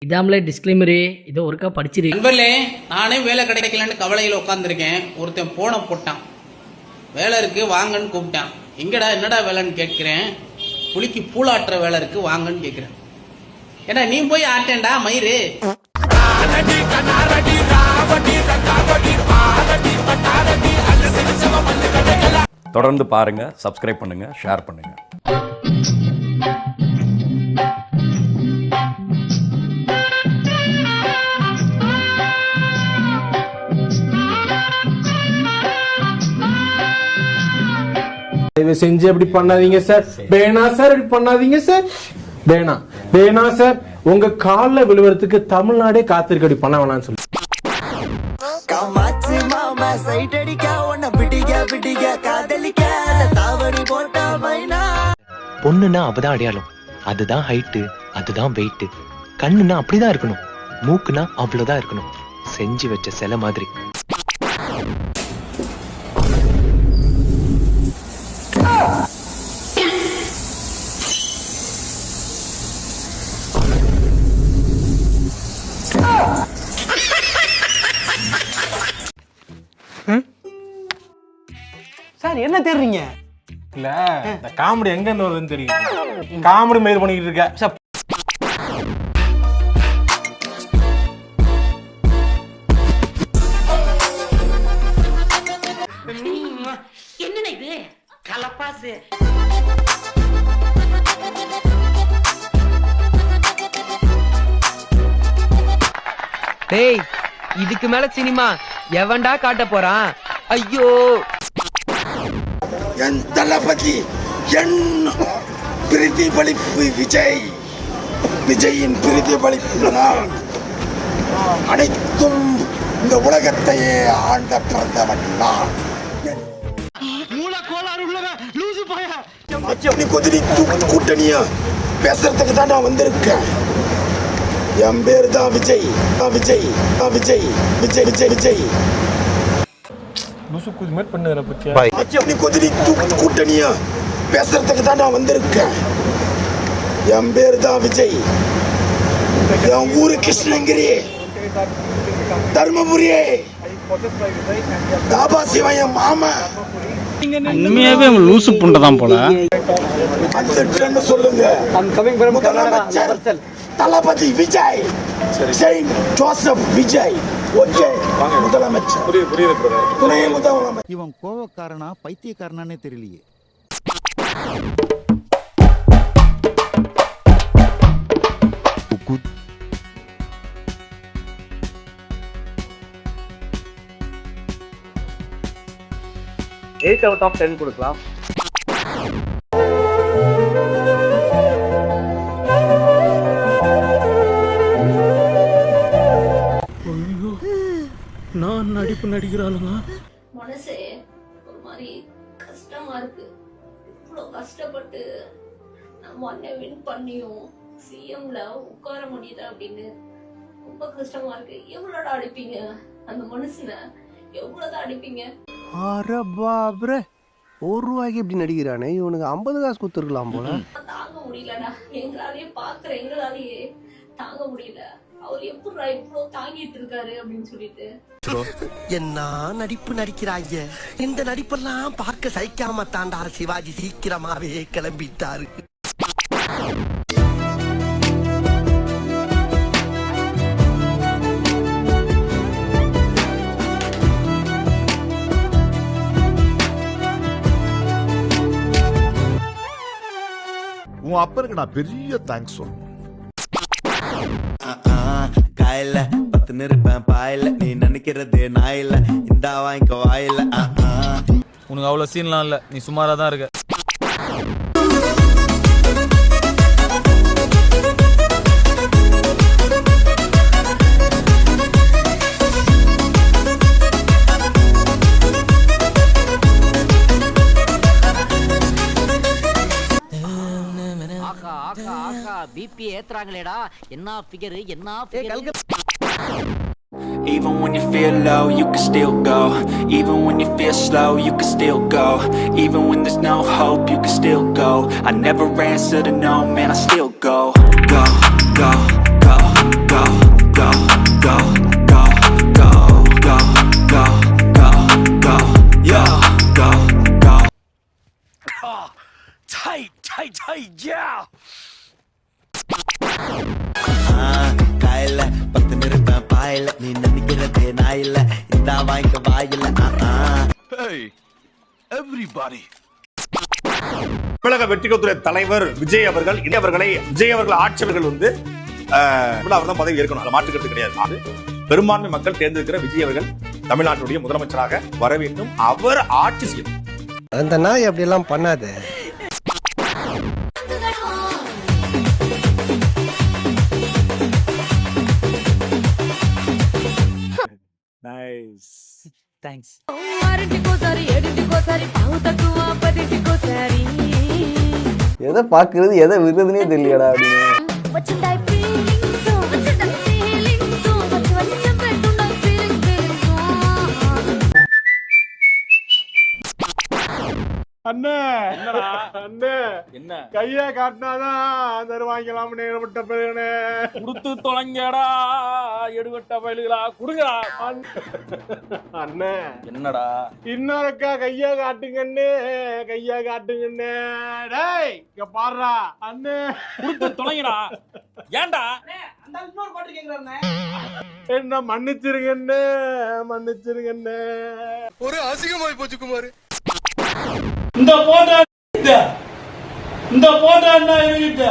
இதாமலே disclaimer இதோ ஒருக்கா படிச்சிரு. நண்பர்களே, நானே வேலை கிடைக்கலன்னு கவலையில் உட்காந்துருக்கேன். ஒருத்தன் போன போட்டான், வேலை இருக்கு வாங்கன்னு கூப்பிட்டான். எங்கடா என்னடா வேலைன்னு கேட்கிறேன். புளிக்கு பூலாட்டுற வேலை இருக்கு வாங்கன்னு கேட்கிறேன். ஏன்னா நீ போய் ஆட்டேன்டா மயிறு. தொடர்ந்து பாருங்க, சப்ஸ்கிரைப் பண்ணுங்க, ஷேர் பண்ணுங்க. தயவு செஞ்சு அப்படி பண்ணாதீங்க சார். வேணாம் சார், அப்படி பண்ணாதீங்க சார். வேணாம் சார். உங்க காலில் விழுவறதுக்கு தமிழ்நாடே காத்திருக்க. அப்படி பண்ண வேணாம்னு சொல்லி பொண்ணுன்னா அப்பதான் அடையாளம், அதுதான் ஹைட்டு, அதுதான் வெயிட். கண்ணுன்னா அப்படிதான் இருக்கணும், மூக்குனா அவ்வளவுதான் இருக்கணும். செஞ்சு வச்ச சிலை மாதிரி. சார் என்ன தேடுறீங்க? இல்ல இந்த காமெடி எங்க இருந்து வருதுன்னு தெரியும். காமெடி மெயில் பண்ணிக்கிட்டு இருக்க. என்னடா இது கலப்பாசு? டேய், இதுக்கு மேல சினிமா எவன்டா காட்ட போறான்? ஐயோ, என் தளபதி, என் பிரதிபலிப்பு விஜய். விஜயின் பிரதிபலிப்பு நான். அனைத்தும் இந்த உலகத்தையே ஆண்ட பிறந்தவன் நான். கூட்டணியா பேசுறதுக்கு தான் நான் வந்திருக்கேன். என் பேரு தான் விஜய். விஜய் விஜய் விஜய் விஜய் விஜய் கூட்டணியா பேசுறதுக்கு தான் நான் வந்திருக்கேன். என் பேரு தான் விஜய். என் ஊரு கிருஷ்ணகிரி, தர்மபுரி, தாபா சிவன் என் மாமா. உண்மையாவே லூசு புண்டதான் போல. அந்த சொல்லுங்க. முதலமைச்சர் Thalapathy Vijay, saint Joseph Vijay. Okay, முதலமைச்சர். துணை முதலமைச்சர். இவன் கோவக்காரனா பைத்தியக்காரனானே தெரியலையே. Eight out of 10 கொடுக்கலாம். நான் நடிப்பு நடிக்கிறாளுங்க. மனசே ஒரு மாதிரி கஷ்டமா இருக்கு. இவ்வளவு கஷ்டப்பட்டு நம்ம அண்ணன் வின் பண்ணியும் சிஎம்ல உட்கார முடியுதா அப்படின்னு ரொம்ப கஷ்டமா இருக்கு. எவ்வளோட அடிப்பீங்க அந்த மனுஷனை? எவ்வளவுதான் அடிப்பீங்க? அரபாப்ரே, ₹1 இப்படி நடிக்கிறானே, இவனுக்கு 50 காசு கொடுத்துருக்கலாம் போல. தாங்க முடியலடா, எங்களாலேயே தாங்க முடியல. அவர் எப்படி இவ்வளவு தாங்கிட்டு இருக்காரு அப்படின்னு சொல்லிட்டு. என்ன நடிப்பு நடிக்கிறாங்க. இந்த நடிப்பெல்லாம் பார்க்க சகிக்காம தாண்டா சிவாஜி சீக்கிரமாவே கிளம்பிட்டாரு. உன் அப்பனுக்கு நான் பெரிய தேங்க்ஸ் சொல்றேன். காயில 10 நிருப்பேன் பாயில, நீ நினைக்கிறது நாயில, இந்த வாங்கிக்க வாயில. உனக்கு அவ்வளவு சீன்லாம் இல்ல, நீ சுமாரா தான் இருக்க. பிபி ஏத்துறாங்களேடா. என்ன ஃபிகர், என்ன figure. Even when you feel low, you can still go. Even when you feel slow, you can still go. Even when there's no hope, you can still go. I never answer to no, man, I still go. Go, go, go, go. வாயில தமிழக வெற்றிகத்துறை தலைவர் விஜய் அவர்கள் விஜய் அவர்கள் ஆட்சியவர்கள் வந்து அவர் தான் பதவி ஏற்கணும், அதை மாற்றுக்கிறது கிடையாது. பெரும்பான்மை மக்கள் தேர்ந்தெடுக்கிற விஜய் அவர்கள் தமிழ்நாட்டுடைய முதலமைச்சராக வர வேண்டும். அவர் ஆட்சி செய்யும். அந்த நாய் அப்படி எல்லாம் பண்ணாத. தேங்க்ஸ். எதை பாக்குறது எதை விடுறதுனே தெரியலடா அப்படின்னு. அண்ணே அண்ணே என்ன கைய காட்டினாதான் தருவாங்களாம்னு விட்ட பிறகு கொடுத்து தொலைங்கடா எடுவட்ட பயிலுகளா குடுங்கடா. அண்ணே என்னடா இன்னொருக்கா கைய காட்டுங்கண்ணே, கைய காட்டுங்கண்ணே. டேய் இங்க பாருடா அண்ணே, கொடுத்து தொலைங்கடா. ஏன்டா என்ன மன்னிச்சிருங்கண்ணே, மன்னிச்சிருங்கண்ணே. ஒரு அசிங்கமாய் போச்சு குமார். இந்த போட்டோ என்ன இருக்கு?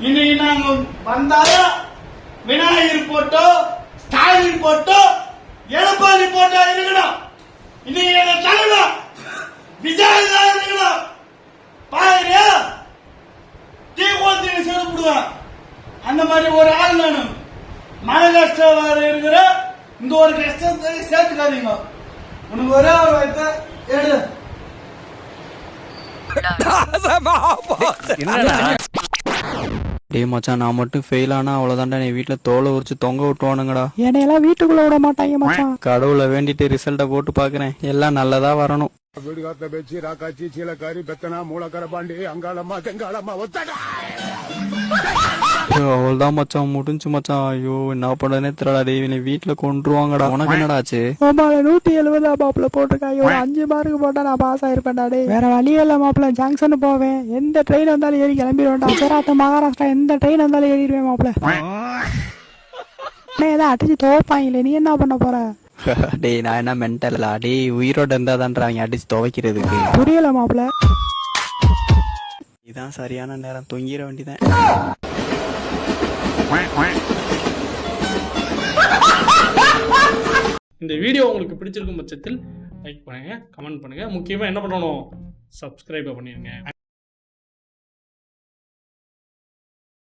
இன்னைக்கு நாங்க வந்தாலும் Vinayagar photo, Stalin photo, Edappadi photo இருக்கணும். இன்னைக்கு எங்க தலைவர் விஜய் தான் இருக்கணும். பாருங்க தீ கோத்தி சேர்ப்புடுவேன். அந்த மாதிரி ஒரு ஆள் நானும் மன கஷ்டம் இருக்கிற இந்த ஒரு கஷ்டத்தை சேர்த்துக்காதீங்க. உனக்கு ஒரே ஒரு வயசு எடு. டேய் மச்சான், நான் மட்டும் ஃபெயில் ஆனா அவ்வளவுதான்டா, நீ வீட்டுல தோலை உரிச்சு தொங்க விட்டுவானுங்கடா. என்னையெல்லாம் வீட்டுக்குள்ள விட மாட்டாங்க மச்சான். கடவுளை வேண்டிட்டு ரிசல்ட்ட போட்டு பாக்குறேன், எல்லாம் நல்லதா வரணும். வீடுகாத்த பேச்சு ராக்காச்சி சீலக்காரி பெத்தனா மூலக்கர பாண்டி அங்காளம்மா தெங்காளம்மா ஒத்தடா. அவ்வளவுதான் மச்சான், முடிஞ்சு மச்சான். ஐயோ என்ன பண்ணனே தெரியல. டேய் நீ வீட்டுல கொண்டுருவாங்கடா. உனக்கு என்னடா ஆச்சு? 170 மாப்பிள்ள போட்டிருக்காங்க. ஒரு 5 மார்க் போட்டா நான் பாஸ் ஆயிருப்பேன்டா. டேய் வேற வழி இல்ல மாப்பிள்ள, ஜங்ஷன் போவேன். எந்த ட்ரெயின் வந்தாலும் ஏறி கிளம்பிடுவேன்டா. குஜராத் மகாராஷ்டிரா எந்த ட்ரெயின் வந்தாலும் ஏறிடுவேன் மாப்பிள்ள. ஏதாவது அடிச்சு துவைப்பாங்களே, நீ என்ன பண்ண போற? டேய் நான் என்ன மென்டலா? டேய் உயிரோட இருந்தாதான்டா அவங்க அடிச்சு துவைக்கிறதுக்கு. புரியல மாப்பிள்ள. இதான் சரியான நேரம், தொங்கிட வேண்டியதான். இந்த வீடியோ உங்களுக்கு பிடிச்சிருக்கும் பட்சத்தில் லைக் பண்ணுங்க, கமெண்ட் பண்ணுங்க, முக்கியமா என்ன பண்ணணும், சப்ஸ்கிரைப் பண்ணிருங்க.